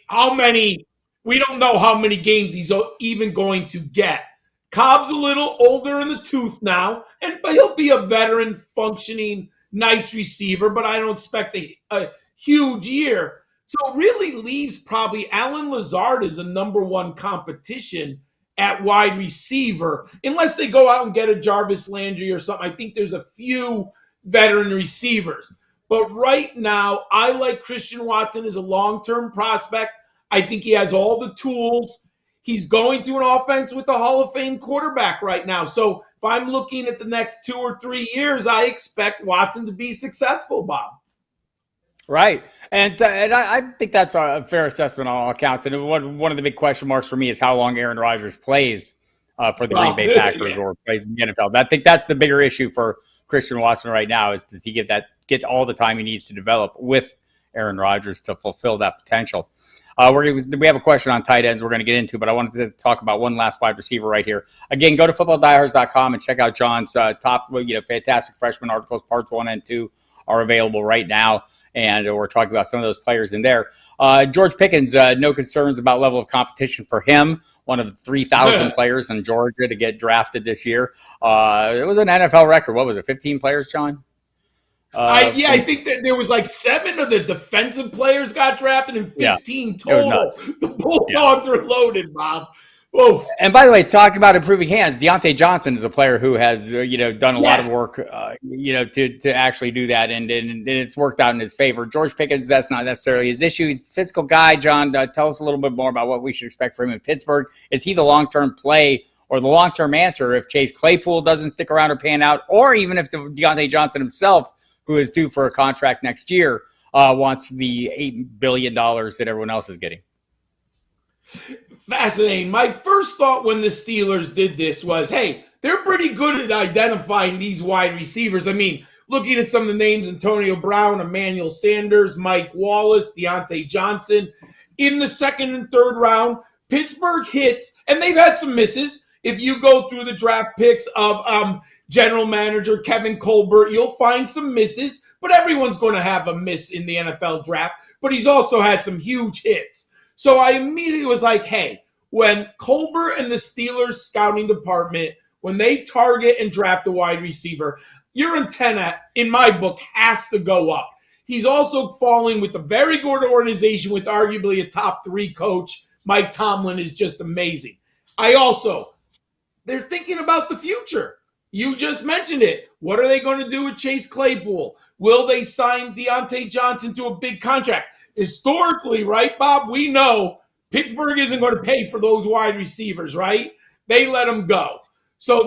we don't know how many games he's even going to get. Cobb's a little older in the tooth now, but he'll be a veteran, functioning, nice receiver, but I don't expect a huge year. So it really leaves probably Alan Lazard as a number one competition at wide receiver, unless they go out and get a Jarvis Landry or something. I think there's a few veteran receivers. But right now, I like Christian Watson as a long-term prospect. I think he has all the tools. He's going to an offense with a Hall of Fame quarterback right now. So if I'm looking at the next 2 or 3 years, I expect Watson to be successful, Bob. Right. And I think that's a fair assessment on all accounts. And one of the big question marks for me is how long Aaron Rodgers plays for the Green Well, Bay Packers yeah. or plays in the NFL. I think that's the bigger issue for Christian Watson right now is does he get all the time he needs to develop with Aaron Rodgers to fulfill that potential? We have a question on tight ends we're going to get into, but I wanted to talk about one last wide receiver right here. Again, go to footballdiehards.com and check out John's top, fantastic freshman articles. Parts 1 and 2 are available right now, and we're talking about some of those players in there. George Pickens, no concerns about level of competition for him. One of the 3,000 players in Georgia to get drafted this year. It was an NFL record. What was it, 15 players, John? I think that there was like 7 of the defensive players got drafted and 15 total. The Bulldogs are loaded, Bob. Oof. And by the way, talking about improving hands, Deontay Johnson is a player who has done a lot of work to actually do that, and it's worked out in his favor. George Pickens, that's not necessarily his issue. He's a physical guy. John, tell us a little bit more about what we should expect from him in Pittsburgh. Is he the long-term play or the long-term answer if Chase Claypool doesn't stick around or pan out, or even if Deontay Johnson himself, who is due for a contract next year, wants the $8 billion that everyone else is getting? Fascinating. My first thought when the Steelers did this was, hey, they're pretty good at identifying these wide receivers. I mean, looking at some of the names, Antonio Brown, Emmanuel Sanders, Mike Wallace, Deontay Johnson. In the second and third round, Pittsburgh hits, and they've had some misses. If you go through the draft picks of general manager Kevin Colbert, you'll find some misses, but everyone's going to have a miss in the NFL draft. But he's also had some huge hits. So I immediately was like, hey, when Colbert and the Steelers scouting department, when they target and draft a wide receiver, your antenna, in my book, has to go up. He's also falling with a very good organization with arguably a top 3 coach. Mike Tomlin is just amazing. They're thinking about the future. You just mentioned it. What are they going to do with Chase Claypool? Will they sign Deontay Johnson to a big contract? Historically, right, Bob, we know Pittsburgh isn't going to pay for those wide receivers, right? They let them go. So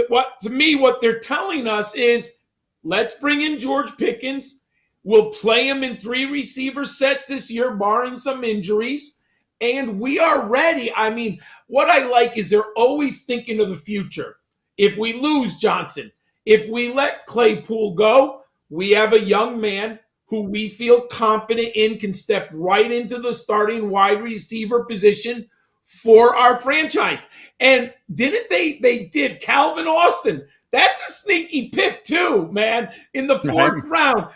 what they're telling us is, let's bring in George Pickens. We'll play him in 3 receiver sets this year, barring some injuries, and we are ready. I mean, what I like is they're always thinking of the future. If we lose Johnson, if we let Claypool go, we have a young man who we feel confident in can step right into the starting wide receiver position for our franchise. And they did Calvin Austin. That's a sneaky pick too, man, in the 4th round.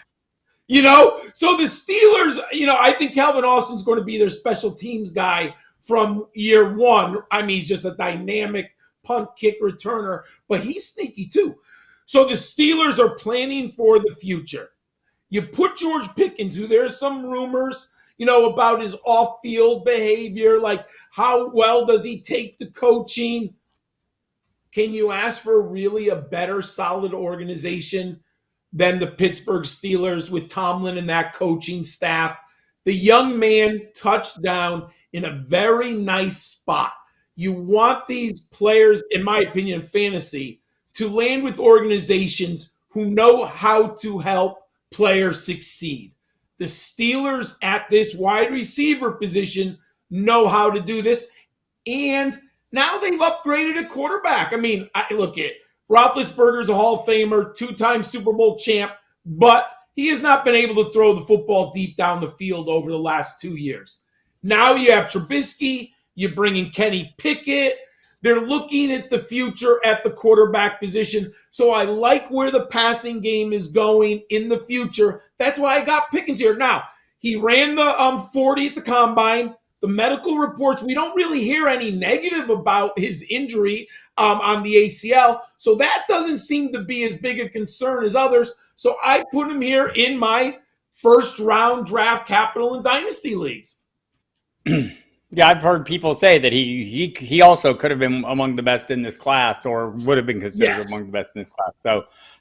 So the Steelers, I think Calvin Austin's going to be their special teams guy from year 1. I mean, he's just a dynamic punt kick returner, but he's sneaky too. So the Steelers are planning for the future. You put George Pickens, who there's some rumors, about his off-field behavior, like how well does he take the coaching? Can you ask for really a better, solid organization than the Pittsburgh Steelers with Tomlin and that coaching staff? The young man touched down in a very nice spot. You want these players, in my opinion, in fantasy, to land with organizations who know how to help players succeed. The Steelers at this wide receiver position know how to do this, and now they've upgraded a quarterback. I mean, look at Roethlisberger's a Hall of Famer, 2-time Super Bowl champ, but he has not been able to throw the football deep down the field over the last 2 years. Now you have Trubisky, you bring in Kenny Pickett. They're looking at the future at the quarterback position. So I like where the passing game is going in the future. That's why I got Pickens here. Now, he ran the 40 at the combine. The medical reports, we don't really hear any negative about his injury on the ACL. So that doesn't seem to be as big a concern as others. So I put him here in my first round draft capital and dynasty leagues. Yeah, I've heard people say that he also could have been among the best in this class, or would have been considered Yes. among the best in this class.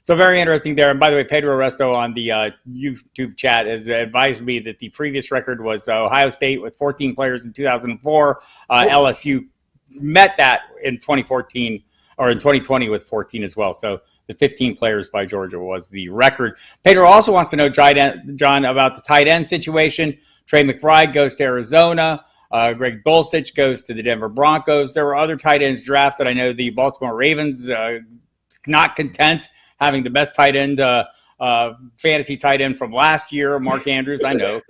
So very interesting there. And by the way, Pedro Resto on the YouTube chat has advised me that the previous record was Ohio State with 14 players in 2004. LSU met that in 2014 or in 2020 with 14 as well. So the 15 players by Georgia was the record. Pedro also wants to know, John, about the tight end situation. Trey McBride goes to Arizona. Greg Dulcich goes to the Denver Broncos. There were other tight ends drafted. I know the Baltimore Ravens not content having the best tight end, fantasy tight end from last year, Mark Andrews. I know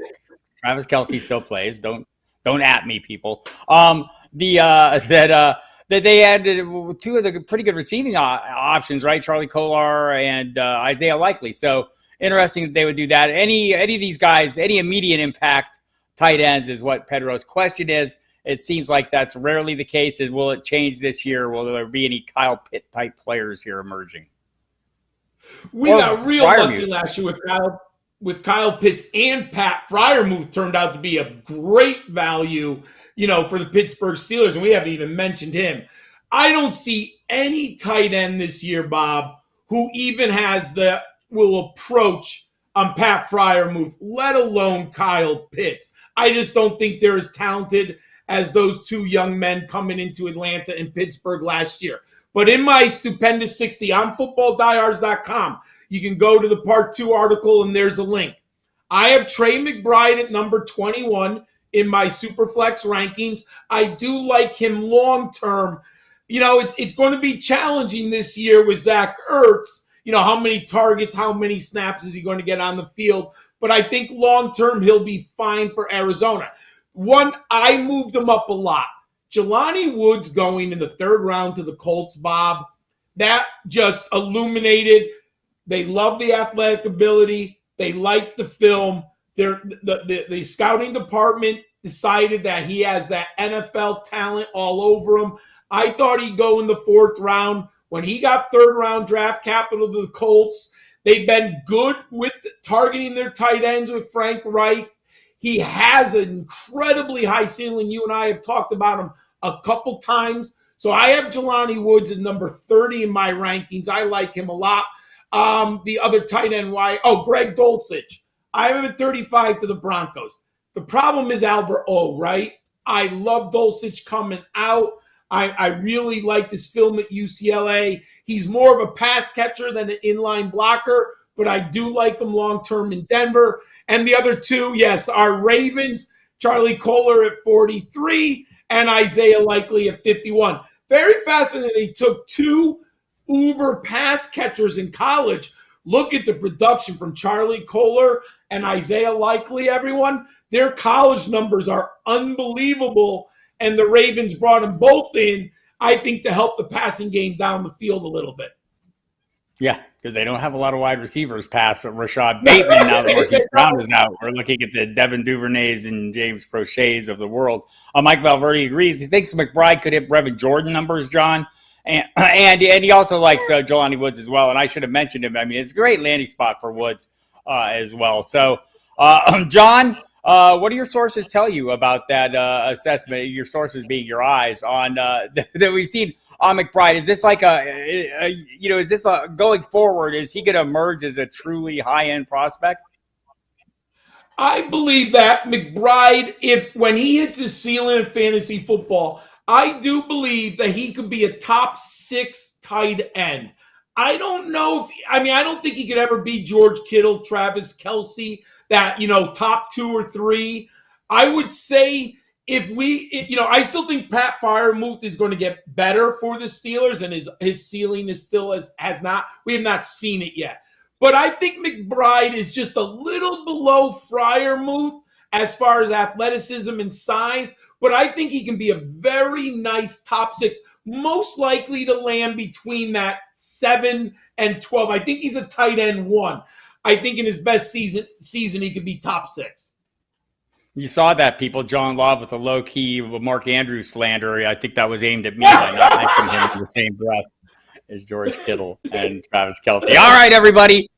Travis Kelce still plays. Don't at me, people. That they had two of the pretty good receiving options, right? Charlie Kolar and Isaiah Likely. So interesting that they would do that. Any of these guys, any immediate impact tight ends is what Pedro's question is. It seems like that's rarely the case. Will it change this year? Will there be any Kyle Pitt type players here emerging? We got real lucky last year with Kyle Pitts, and Pat Freiermuth turned out to be a great value, for the Pittsburgh Steelers, and we haven't even mentioned him. I don't see any tight end this year, Bob, who even will approach Pat Freiermuth, let alone Kyle Pitts. I just don't think they're as talented as those two young men coming into Atlanta and Pittsburgh last year. But in my stupendous 60 on footballdiehards.com, you can go to the part 2 article and there's a link. I have Trey McBride at number 21 in my Superflex rankings. I do like him long term. It's going to be challenging this year with Zach Ertz. How many targets, how many snaps is he going to get on the field? But I think long-term he'll be fine for Arizona. One, I moved him up a lot. Jalani Woods going in the 3rd round to the Colts, Bob. That just illuminated. They love the athletic ability. They like the film. The scouting department decided that he has that NFL talent all over him. I thought he'd go in the 4th round. When he got 3rd round draft capital to the Colts, they've been good with targeting their tight ends with Frank Reich. He has an incredibly high ceiling. You and I have talked about him a couple times. So I have Jelani Woods as number 30 in my rankings. I like him a lot. The other tight end, Greg Dulcich. I have him at 35 to the Broncos. The problem is Albert O, right? I love Dulcich coming out. I really like this film at UCLA. He's more of a pass catcher than an inline blocker, but I do like him long-term in Denver. And the other two, yes, are Ravens, Charlie Kolar at 43 and Isaiah Likely at 51. Very fascinating. He took 2 uber pass catchers in college. Look at the production from Charlie Kolar and Isaiah Likely, everyone. Their college numbers are unbelievable. And the Ravens brought them both in, I think, to help the passing game down the field a little bit. Yeah, because they don't have a lot of wide receivers past Rashad Bateman now that Marquise Brown is out. We're looking at the Devin Duvernays and James Proches of the world. Mike Valverde agrees. He thinks McBride could hit Brevin Jordan numbers, John. And he also likes Jelani Woods as well. And I should have mentioned him. I mean, it's a great landing spot for Woods as well. So, John, what do your sources tell you about that assessment? Your sources being your eyes on that we've seen on McBride. Is this like is this going forward? Is he going to emerge as a truly high-end prospect? I believe that McBride, when he hits his ceiling in fantasy football, I do believe that he could be a top 6 tight end. I don't know I don't think he could ever be George Kittle, Travis Kelce, that, top 2 or 3. I would say I still think Pat Freiermuth is going to get better for the Steelers, and his ceiling is still we have not seen it yet. But I think McBride is just a little below Freiermuth as far as athleticism and size, but I think he can be a very nice top 6, most likely to land between that 7 and 12. I think he's a tight end 1. I think in his best season he could be top 6. You saw that, people. John Laub with a low-key Mark Andrews slander. I think that was aimed at me by not mentioning him in the same breath as George Kittle and Travis Kelce. All right, everybody.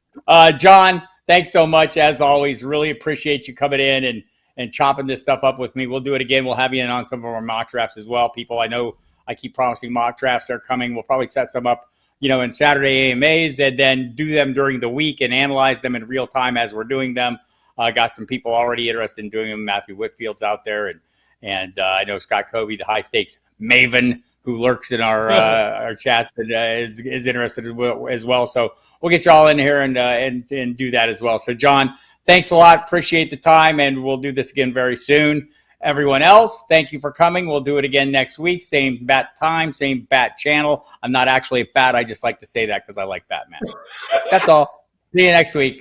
John, thanks so much, as always. Really appreciate you coming in and chopping this stuff up with me. We'll do it again. We'll have you in on some of our mock drafts as well. People, I know I keep promising mock drafts are coming. We'll probably set some up, in Saturday AMAs, and then do them during the week and analyze them in real time as we're doing them. Got some people already interested in doing them. Matthew Whitfield's out there, and I know Scott Covey, the high stakes maven, who lurks in our chats, that is interested as well. So we'll get you all in here and do that as well. So John, thanks a lot. Appreciate the time, and we'll do this again very soon. Everyone else, thank you for coming. We'll do it again next week. Same bat time, same bat channel. I'm not actually a bat. I just like to say that because I like Batman. That's all. See you next week.